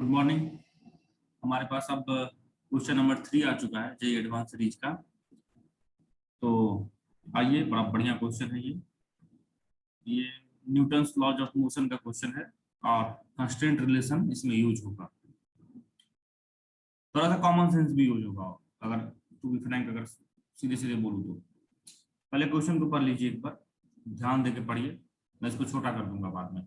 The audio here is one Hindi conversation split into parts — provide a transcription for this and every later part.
Good morning. हमारे पास अब क्वेश्चन नंबर 3 आ चुका है जेईई एडवांस सीरीज का। तो आइए, बड़ा बढ़िया क्वेश्चन है ये न्यूटन्स लॉज ऑफ मोशन का क्वेश्चन है और कंस्ट्रेंट रिलेशन इसमें यूज होगा। थोड़ा सा कॉमन सेंस भी यूज होगा, अगर टू बी फ्रैंक, अगर सीधे सीधे बोलूँ तो। पहले क्वेश्चन को पढ़ लीजिए, एक बार ध्यान देके पढ़िए, मैं इसको छोटा कर दूंगा बाद में।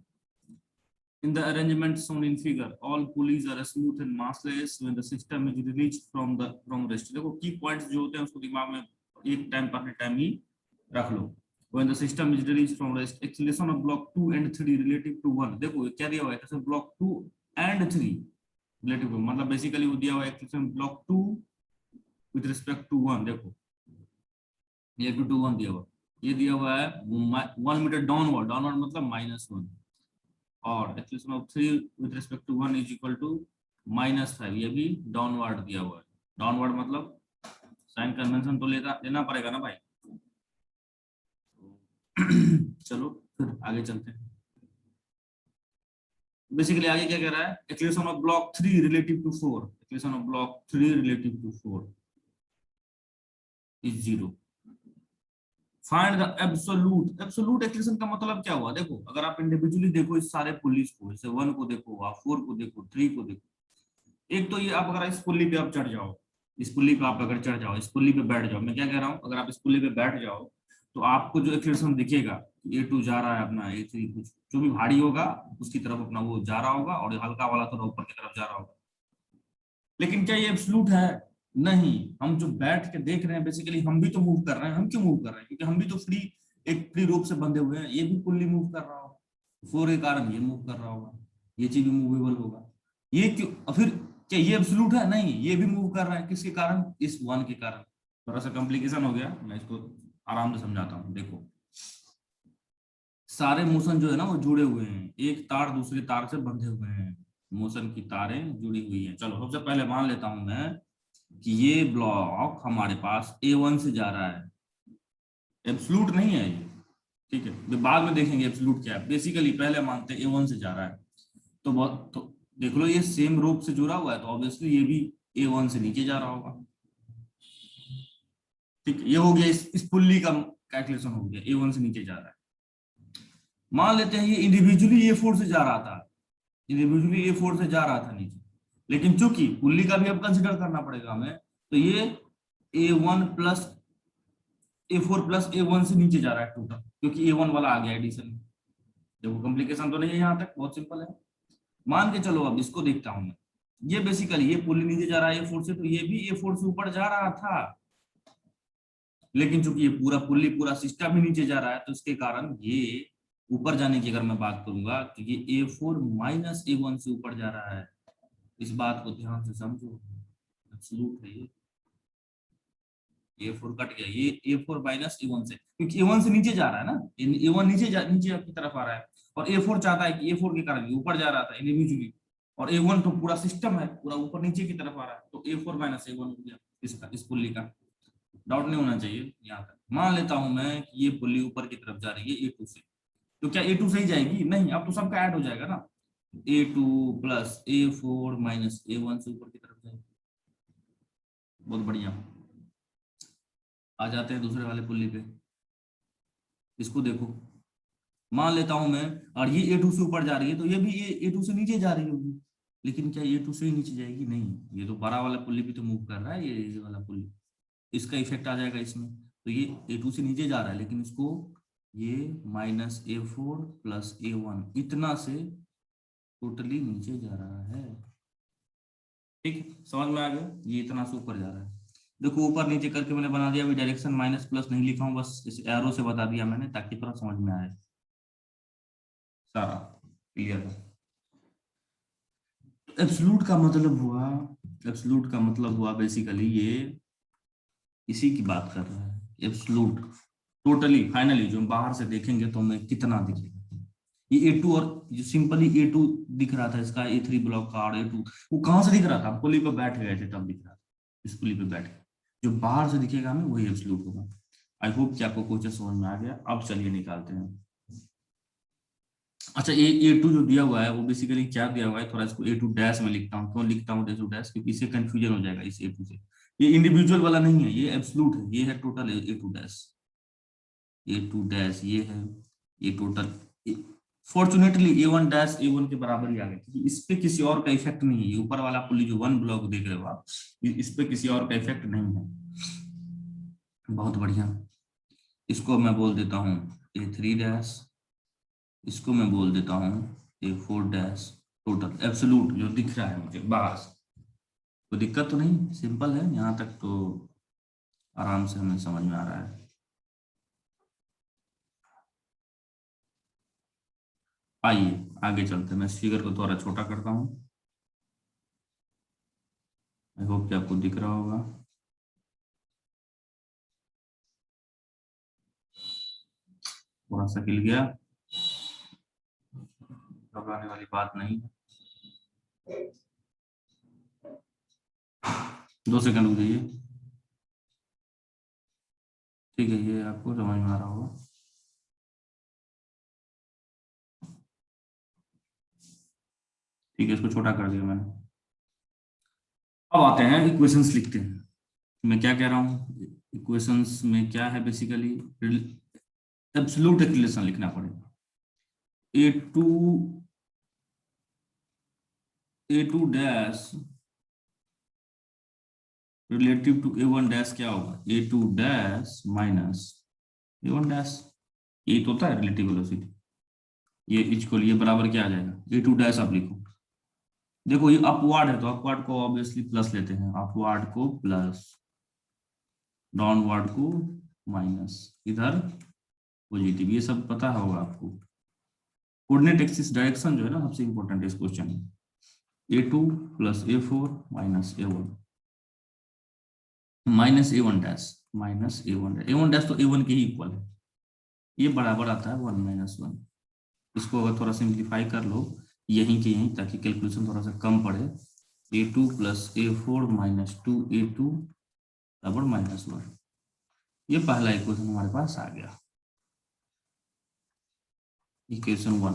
In the arrangement shown in figure, all pulleys are smooth and massless when the system is released from rest. देखो की पॉइंट्स जो होते हैं उसको दिमाग में एक टाइम पर टाइम ही रख लो। When the system is released from rest, acceleration of block 2 and 3 relative to 1. देखो क्या दिया हुआ है, acceleration block 2 and 3 relative to, मतलब बेसिकली वो दिया हुआ है acceleration block 2 with respect to 1। देखो ये 2 to 1 दिया हुआ, ये दिया हुआ है 1 मीटर डाउनवर्ड, डाउनवर्ड मतलब -1, और acceleration of 3 with respect to 1 is equal to -5। ये भी डाउनवर्ड दिया हुआ है। डाउनवर्ड मतलब साइन कन्वेंशन तो लेना पड़ेगा ना भाई। चलो फिर आगे चलते हैं। बेसिकली आगे क्या कह रहा है, acceleration of block 3 relative to 4, acceleration of block 3 relative to 4 is 0। Find the absolute, absolute acceleration का मतलब क्या हुआ। देखो अगर आप इंडिविजुअली देखो इस सारे पुलिस को, जैसे 1 को देखो, आप 4 को देखो, 3 को देखो, एक तो ये आप अगर इस पुल्ली पे आप चढ़ जाओ, इस पुल्ली पे आप अगर चढ़ जाओ, इस पुल्ली पे बैठ जाओ, मैं क्या कह रहा हूँ, अगर आप इस पुल्ली पे बैठ जाओ तो आपको जो एक्सेलरेशन दिखेगा, A2 जा रहा है अपना, A3 कुछ जो भी भारी होगा उसकी तरफ अपना वो जा रहा होगा, और हल्का वाला थोड़ा ऊपर की तरफ जा रहा होगा। लेकिन क्या ये एब्सोल्यूट है? नहीं। हम जो बैठ के देख रहे हैं बेसिकली हम भी तो मूव कर रहे हैं। हम क्यों मूव कर रहे हैं? क्योंकि हम भी तो फ्री रोप से बंधे हुए हैं। ये भी पुल्ली मूव कर रहा होगा, फोर के कारण ये मूव कर रहा होगा, ये चीज भी मूवेबल होगा। ये क्यों फिर, क्या ये एब्सोल्यूट है? नहीं, ये भी मूव कर रहा है। किसके कारण? इस 1 के कारण। थोड़ा सा कॉम्प्लिकेशन हो गया, मैं इसको आराम से समझाता हूँ। देखो सारे मोशन जो है ना वो जुड़े हुए हैं, एक तार दूसरे तार से बंधे हुए हैं, मोशन की तारें जुड़ी हुई हैं। चलो सबसे पहले मान लेता हूं मैं कि ये ब्लॉक हमारे पास A1 से जा रहा है। एब्सोल्यूट नहीं है ये, ठीक है, बाद में देखेंगे एब्सोल्यूट क्या है। बेसिकली पहले मानते हैं A1 से जा रहा है, तो देख लो ये सेम रोप से जुड़ा हुआ है, तो ऑब्वियसली ये भी A1 से नीचे जा रहा होगा। ठीक है, ये हो गया इस पुल्ली का कैलकुलेशन हो गया, A1 से नीचे जा रहा है। मान लेते हैं ये इंडिविजुअली A4 से जा रहा था, इंडिविजुअली A4 से जा रहा था नीचे, लेकिन चूंकि पुल्ली का भी अब कंसिडर करना पड़ेगा हमें, तो ये A1 plus A4 plus A1 से नीचे जा रहा है टोटल, क्योंकि A1 वाला आ गया एडिशन। देखो कॉम्प्लिकेशन तो नहीं है, यहाँ तक बहुत सिंपल है। मान के चलो अब इसको देखता हूं मैं, ये बेसिकली ये पुल्ली नीचे जा रहा है A4 से, तो ये भी A4 से ऊपर जा रहा था, लेकिन चूंकि ये पूरा पुल्ली पूरा सिस्टम ही नीचे जा रहा है, तो इसके कारण ये ऊपर जाने की अगर मैं बात करूंगा तो ये A4 माइनस A1 से ऊपर जा रहा है। इस बात को ध्यान से समझो, एब्सोल्यूट है ये। A4 कट गया, ये A4 माइनस A1 से, क्योंकि A1 से नीचे जा रहा है ना, A1 नीचे की तरफ आ रहा है, और A4 चाहता है कि A4 के कारण ये ऊपर जा रहा था इंडिविजुअली, और A1 तो पूरा सिस्टम है, पूरा ऊपर नीचे की तरफ आ रहा है, तो A4 माइनस A1 हो गया इसका, इस पुल्ली का। डाउट नहीं होना चाहिए यहाँ तक। मान लेता हूं मैं कि ये पुल्ली ऊपर की तरफ जा रही है A2 से, तो क्या A2 से ही जाएगी? नहीं, अब तो सबका ऐड हो जाएगा ना, A2 plus A4 minus A1 से ऊपर की तरफ जाएगी। बहुत बढ़िया। आ जाते हैं दूसरे वाले पुल्ली पे, इसको देखो, मान लेता हूं मैं, और ये A2 से ऊपर जा रही है, तो ये भी A2 से नीचे जा रही होगी, लेकिन क्या A2 से ही नीचे जाएगी? नहीं, ये तो बड़ा वाला पुल्ली भी तो मूव कर रहा है, ये वाला पुल्ली, इसका इफेक्ट आ जाएगा इसमें, तो ये A2 से नीचे जा रहा है, लेकिन इसको ये माइनस A4 प्लस A1 इतना से टोटली नीचे जा रहा है। ठीक, समझ में आ गया? ये इतना से ऊपर जा रहा है। देखो ऊपर नीचे करके मैंने बना दिया, अभी डायरेक्शन माइनस प्लस नहीं लिखा हूँ, बस इस एरो से बता दिया मैंने, ताकि थोड़ा समझ में आए। सारा क्लियर है। एब्सोल्यूट का मतलब हुआ, एब्सोल्यूट का मतलब हुआ बेसिकली ये इसी की बात कर रहा है, एब्सोल्यूट टोटली फाइनली जो बाहर से देखेंगे तो हमें कितना दिखेगा। ये A2, और जो सिंपली A2 दिख रहा था इसका, A3 ब्लॉक का, और A2 वो कहां से दिख रहा था? पुली पे बैठ गए थे तब दिख रहा था, इस पुली पे बैठ के जो बाहर से दिखेगा हमें वही एब्सोल्यूट होगा। आई होप कि आपको क्वेश्चन समझ में आ गया। अब चलिए निकालते हैं। अच्छा, ए टू जो दिया हुआ है वो बेसिकली क्या दिया हुआ है, थोड़ा इसको ए टू डैश में लिखता हूँ। क्यों लिखता हूँ ए टू डैश, क्योंकि इससे कंफ्यूजन हो जाएगा इस ए टू से। ये इंडिविजुअल वाला नहीं है, ये एब्सोल्यूट है, ये है total A two dash. A two dash ये है, ये total. Fortunately A one dash A one के बराबर ही आ गया, क्योंकि इस पे किसी और का इफेक्ट नहीं है। ये ऊपर वाला पुली जो वन ब्लॉक देख रहे हो आप, इस पे किसी और का इफेक्ट नहीं है। बहुत बढ़िया। इसको मैं बोल देता हूँ ए थ्री डैश, इसको मैं बोल देता हूँ ए फोर डैश। टोटल एब्सोल्यूट जो दिख रहा है मुझे बाहर से, कोई दिक्कत तो नहीं, सिंपल है यहाँ तक तो, आराम से हमें समझ में आ रहा है। आइए आगे चलते हैं, मैं इस फिगर को थोड़ा छोटा करता हूँ। आई होप कि आपको दिख रहा होगा। थोड़ा सा हिल गया, घबराने वाली बात नहीं। 2 सेकंड रुक जाइए। ठीक है, ये आपको समझ में आ रहा होगा। ठीक है, इसको छोटा कर दिया मैंने। अब आते हैं इक्वेशंस लिखते हैं। मैं क्या कह रहा हूँ, इक्वेशंस में क्या है बेसिकली, एब्सोल्यूट रिलेशन लिखना पड़ेगा। A two, A two dash relative to A one dash क्या होगा, A two dash minus A one dash. ये तो होता है रिलेटिव वेलोसिटी। ये इक्वल, ये बराबर क्या आ जाएगा, ए टू डैश आप लिखो। देखो ये अपवार्ड है तो अपवार्ड को ऑब्वियसली प्लस लेते हैं, अपवार्ड को प्लस, डाउनवर्ड को माइनस, इधर पॉजिटिव। ये सब पता होगा आपको। कोऑर्डिनेट एक्सिस डायरेक्शन जो है ना सबसे इंपॉर्टेंट है इस क्वेश्चन में। ए two plus A four minus A one, minus A one dash, minus A one dash तो ए वन के ही इक्वल है। ये बराबर आता है वन माइनस वन। इसको अगर थोड़ा सिंप्लीफाई कर लो यहीं के यहीं, ताकि कैलकुलेशन थोड़ा सा कम पड़े। A two plus A four minus two A two बराबर माइनस वन। ये पहला इक्वेशन हमारे पास आ गया, इक्वेशन वन।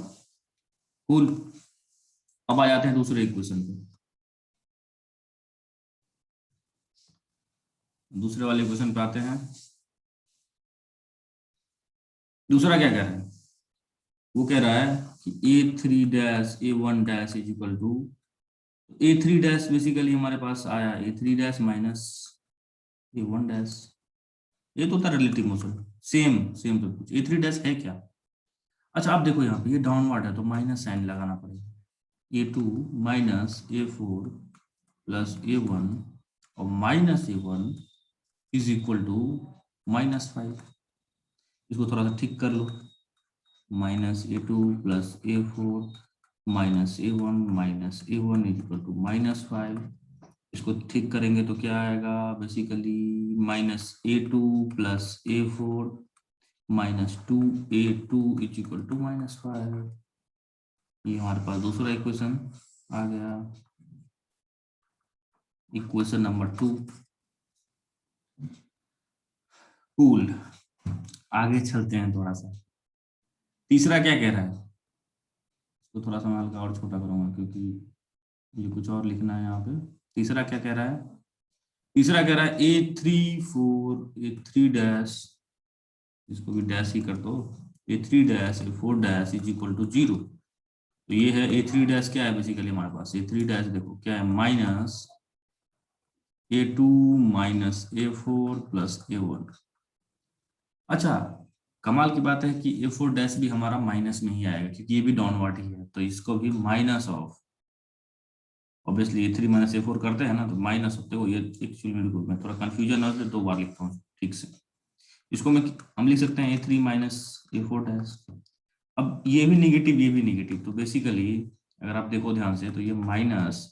कूल। अब आ जाते हैं दूसरे इक्वेशन पे। दूसरे वाले इक्वेशन पे आते हैं। दूसरा क्या कह रहा है, वो कह रहा है कि A three dash A one dash is equal to, A three dash basically हमारे पास आया A three dash minus A one dash. ये तो था रिलेटिव मोशन, सेम सेम सब कुछ। ए थ्री डैश है क्या, अच्छा आप देखो यहाँ पे ये डाउनवर्ड है तो माइनस साइन लगाना पड़ेगा। A two minus A four plus A one और minus A one is equal to minus five. इसको थोड़ा सा ठीक कर लो, minus A two plus A four minus A one is equal to minus five. इसको ठीक करेंगे तो क्या आएगा basically, minus A two plus A four minus two A two is equal to minus five. ये हमारे पास दूसरा इक्वेशन आ गया, इक्वेशन नंबर 2। कूल। आगे चलते हैं थोड़ा सा। तीसरा क्या कह रहा है, तो थोड़ा सा मैं हल्का और छोटा करूंगा क्योंकि मुझे कुछ और लिखना है यहाँ पे। तीसरा क्या कह रहा है, तीसरा कह रहा है A three four A three dash, इसको भी डैश ही कर दो, A three dash A four dash is equal to zero. तो ये है ए थ्री डैश क्या है बेसिकली हमारे पास, ए थ्री डैश देखो क्या है, minus A two minus A four plus A one. अच्छा कमाल की बात है कि ए फोर डैश भी हमारा माइनस में ही आएगा, क्योंकि ये भी डाउनवर्ड ही है, तो इसको भी minus of, obviously A three minus A four करते हैं ना, तो माइनस होते हो। ये एक्चुअली में थोड़ा कंफ्यूजन है, 2 बार लिखता हूँ ठीक से। इसको मैं, हम लिख सकते हैं ए three minus A four dash. अब ये भी निगेटिव ये भी निगेटिव, तो बेसिकली अगर आप देखो ध्यान से तो ये minus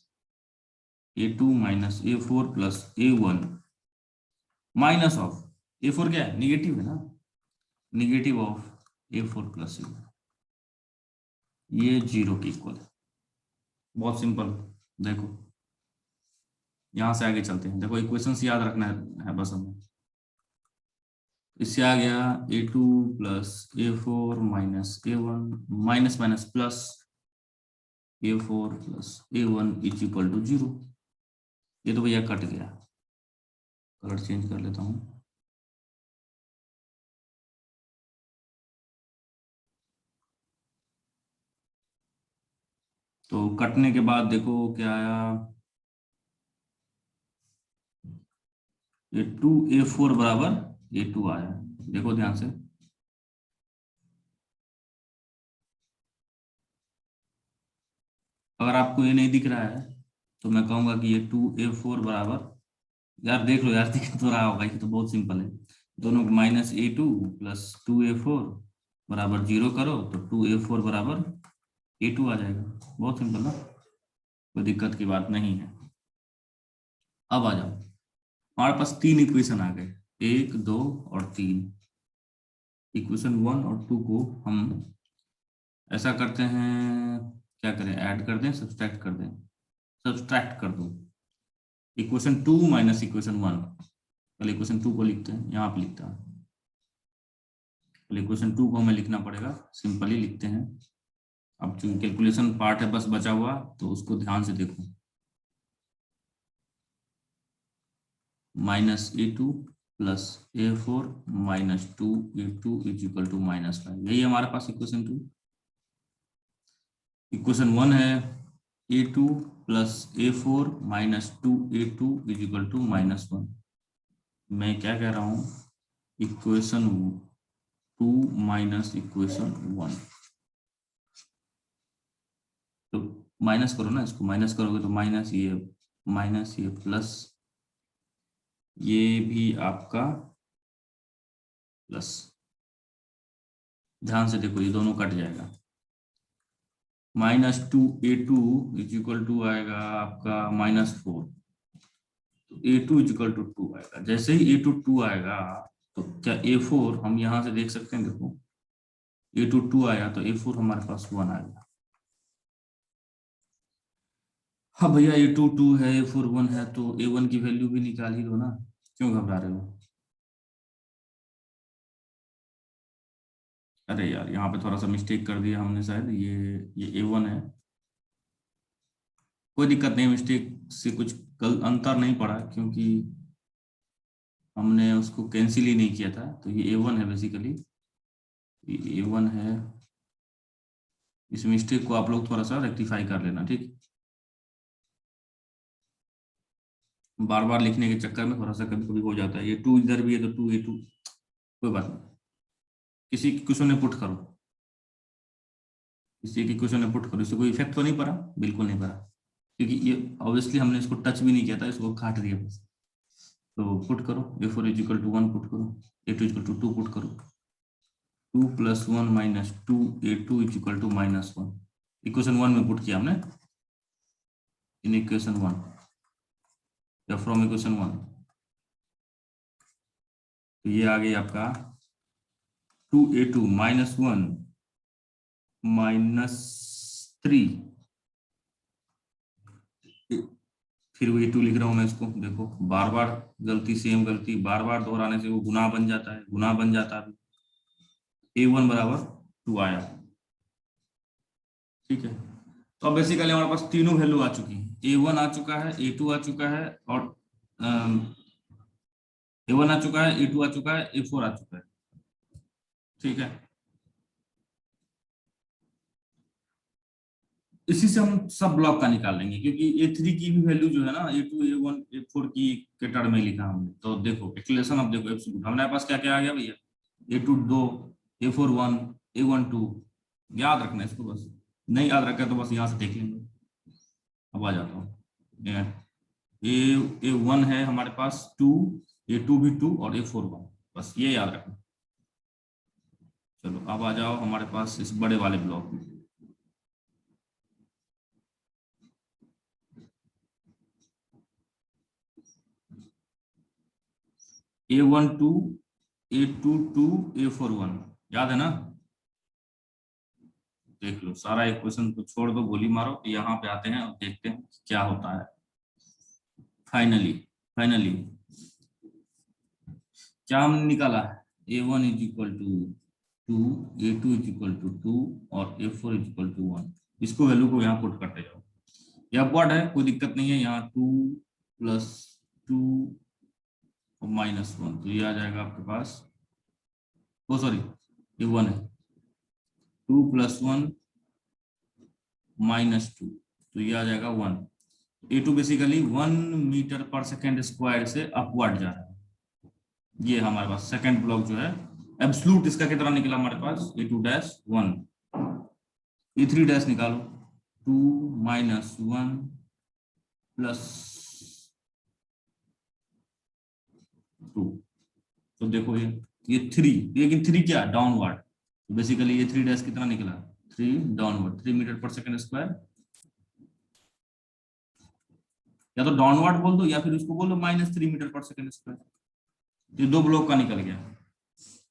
A two minus A four plus A one minus of A four क्या है, निगेटिव है ना, negative of A four plus A one, ये जीरो के इक्वल है। बहुत सिंपल। देखो यहां से आगे चलते हैं, देखो इक्वेशंस याद रखना है बस हमें। इससे आ गया A2 plus A4 minus A1 minus minus plus A4 plus A1 is equal to 0। ये तो भैया कट गया, कलर चेंज कर लेता हूँ। तो कटने के बाद देखो क्या आया, A4 बराबर A2 आया। देखो ध्यान से, अगर आपको ये नहीं दिख रहा है तो मैं कहूंगा कि ये 2A4 बराबर, यार देख लो यार, दिख तो रहा होगा, ये तो बहुत सिंपल है। दोनों को माइनस A2 प्लस 2A4 बराबर 0 करो तो 2A4 बराबर A2 आ जाएगा। बहुत सिंपल ना, कोई दिक्कत की बात नहीं है। अब आ जाओ, हमारे पास तीन इक्वेशन आ गए, 1 2 और 3। इक्वेशन 1 और 2 को हम ऐसा करते हैं, क्या करें, ऐड कर दें, सब्सट्रैक्ट कर दें, सब्सट्रैक्ट कर दो। इक्वेशन 2 माइनस इक्वेशन 1, पहले इक्वेशन 2 को लिखते हैं, यहाँ पे लिखता है, पहले इक्वेशन 2 को हमें लिखना पड़ेगा, सिंपली लिखते हैं। अब चूंकि कैलकुलेशन पार्ट है बस बचा हुआ, तो उसको ध्यान से देखो। -A2 plus A4 minus 2A2 is equal to -5, यही हमारे पास इक्वेशन 2। इक्वेशन 1 है A2 plus A4 minus 2A2 is equal to -1। मैं क्या कह रहा हूँ, इक्वेशन 2 माइनस इक्वेशन 1, तो माइनस करो ना, इसको माइनस करोगे तो माइनस ये प्लस ये भी आपका प्लस। ध्यान से देखो, ये दोनों कट जाएगा। -2A2 इज इक्वल टू आएगा आपका -4, तो A2 इज इक्वल टू 2 आएगा। जैसे ही A2 2 आएगा तो क्या A4 हम यहाँ से देख सकते हैं, देखो A2 2 आया तो A4 हमारे पास 1 आ गया। हाँ भैया, A2 2 है, A4 1 है, तो A1 की वैल्यू भी निकाल ही दो ना, क्यों घबरा रहे हो। अरे यार, यहाँ पे थोड़ा सा मिस्टेक कर दिया हमने शायद, ये A1 है। कोई दिक्कत नहीं, मिस्टेक से कुछ कल अंतर नहीं पड़ा, क्योंकि हमने उसको कैंसिल ही नहीं किया था, तो ये A1 है बेसिकली, ये A1 है। इस मिस्टेक को आप लोग थोड़ा सा रेक्टिफाई कर लेना, ठीक। बार बार लिखने के चक्कर में थोड़ा सा कभी कभी हो जाता है, ये 2 इधर भी है तो 2A2, कोई बात नहीं। किसी की क्वेश्चन ने पुट करो, किसी की क्वेश्चन ने पुट करो, इससे कोई इफेक्ट तो नहीं पड़ा, बिल्कुल नहीं पड़ा, क्योंकि ये ऑब्वियसली हमने इसको टच भी नहीं किया था, इसको काट दिया बस। तो पुट करो, A4 is equal to 1 put करो, A2 is equal to 2 put करो, 2 plus 1 minus 2A2 is equal to -1। Equation 1 में पुट किया हमने, इन इक्वेशन 1 या फ्रॉम इक्वेशन 1, तो ये आ गई आपका 2A2 -1 -3, फिर वही 2 लिख रहा हूं मैं इसको, देखो बार बार गलती, सेम गलती बार बार दोहराने से वो गुना बन जाता है, गुना बन जाता है। A1 बराबर 2 आया, ठीक है। तो अब बेसिकली हमारे पास तीनों वैल्यू आ चुकी है, A1 आ चुका है, A2 आ चुका है, और A1 आ चुका है, A2 आ चुका है, A4 आ चुका है, ठीक है। इसी से हम सब ब्लॉक का निकाल लेंगे, क्योंकि A3 की भी वैल्यू जो है ना, A2 A1 A4 की के टर्म में लिखा हमने। तो देखो एक्सलेशन, अब देखो एब्सोल्यूट हमारे पास क्या क्या आ गया भैया, A2 2, A4 1, A1 2। याद रखना इसको, बस नहीं याद रखा तो बस यहाँ से देख लेंगे। अब आ जाता हूँ, A1 है हमारे पास 2, A2 भी 2 और A4 1, बस ये याद रखना। चलो अब आ जाओ हमारे पास इस बड़े वाले ब्लॉक में। A1 2, A2 2, A4 1, याद है ना। देख लो, सारा इक्वेशन को छोड़ दो, गोली मारो, यहाँ पे आते हैं और देखते हैं क्या होता है। फाइनली फाइनली क्या हमने निकाला है, A1 is equal to 2, A2 is equal to 2 और A4 इज इक्वल टू 1। इसको वैल्यू को यहाँ पुट करते जाओ। यह अपवर्ड है, कोई दिक्कत नहीं है। यहाँ 2 प्लस 2 और -1, तो ये आ जाएगा आपके पास, ओ सॉरी ये 1 है, 2 + 1 -2, तो ये आ जाएगा 1। A2 बेसिकली 1 मीटर पर सेकेंड स्क्वायर से अपवर्ड जा रहा है। ये हमारे पास सेकंड ब्लॉक जो है, एब्सोल्यूट इसका कितना निकला हमारे पास, A2 डैश 1, A3 डैश निकालो 2 - 1 + 2, तो देखो ये 3, लेकिन 3 क्या डाउनवर्ड, तो बेसिकली ये 3 डैश कितना निकला, 3 डाउनवर्ड, 3 मीटर पर सेकंड स्क्वायर। या तो डाउनवर्ड बोल दो या फिर उसको बोल दो -3 मीटर पर सेकंड स्क्वायर। ये दो ब्लॉक का निकल गया।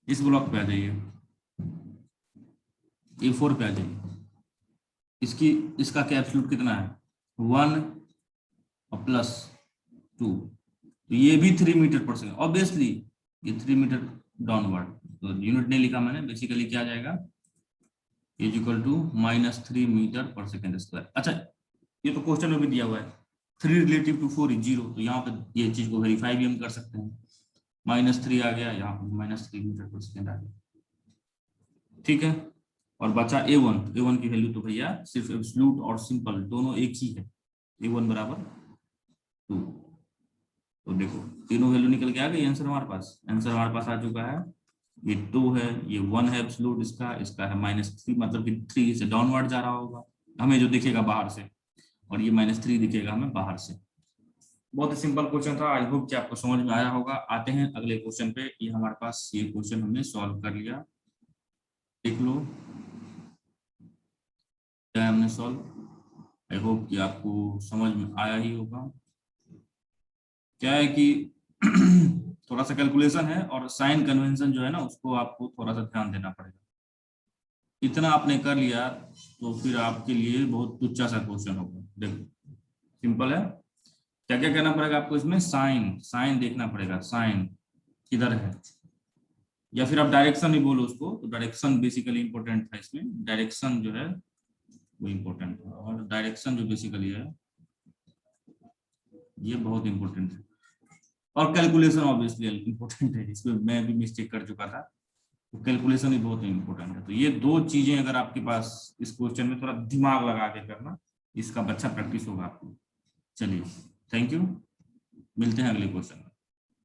इस ब्लॉक पे आ जाइए, A4 पे आ जाइए। इसका क्या एब्सोल्यूट कितना है, 1 और +2, तो ये भी 3 मीटर पर सेकंड, ऑब्वियसली ये 3 मीटर डाउनवर्ड, तो यूनिट नहीं लिखा मैंने, बेसिकली क्या आ जाएगा, इज इक्वल टू -3 मीटर पर सेकंड स्क्वायर। अच्छा, ये तो क्वेश्चन में भी दिया हुआ है 3 रिलेटिव टू 4 इज 0, तो यहाँ पे ये चीज को वेरीफाई भी हम कर सकते हैं। -3 आ गया, यहाँ पर -3 मीटर पर सेकंड आ गया, ठीक है। और बचा A1 की वैल्यू तो भैया सिर्फ एब्सोल्यूट और सिंपल दोनों एक ही है, A1 बराबर 2। तो देखो तीनों वैल्यू निकल के आ गई, आंसर हमारे पास, आंसर हमारे पास आ चुका है। ये 2 है, ये 1 है एब्सोल्यूट, इसका है -3, मतलब कि 3 से डाउनवर्ड जा रहा होगा हमें जो दिखेगा बाहर से, और ये -3 दिखेगा हमें बाहर से। बहुत ही सिंपल क्वेश्चन था, आई होप कि आपको समझ में आया होगा। आते हैं अगले क्वेश्चन पे। ये हमारे पास ये क्वेश्चन हमने सॉल्व कर लिया, देख लो क्या हमने सॉल्व। आई होप कि आपको समझ में आया ही होगा। क्या है कि थोड़ा सा कैलकुलेशन है और साइन कन्वेंशन जो है ना, उसको आपको थोड़ा सा ध्यान देना पड़ेगा। इतना आपने कर लिया तो फिर आपके लिए बहुत तुच्छा सा क्वेश्चन होगा। देखो सिंपल है, क्या क्या करना पड़ेगा आपको इसमें, साइन देखना पड़ेगा, साइन किधर है, या फिर आप डायरेक्शन ही बोलो उसको, तो डायरेक्शन बेसिकली इंपॉर्टेंट है इसमें। डायरेक्शन जो है वो इंपॉर्टेंट है, और डायरेक्शन जो बेसिकली है ये बहुत इंपॉर्टेंट है, और कैलकुलेशन ऑब्वियसली इंपॉर्टेंट है। इसमें मैं भी मिस्टेक कर चुका था, तो कैलकुलेशन भी बहुत इंपॉर्टेंट है। तो ये दो चीजें अगर आपके पास इस क्वेश्चन में थोड़ा दिमाग लगा के करना, इसका अच्छा प्रैक्टिस होगा आपको। चलिए, थैंक यू, मिलते हैं अगले क्वेश्चन में।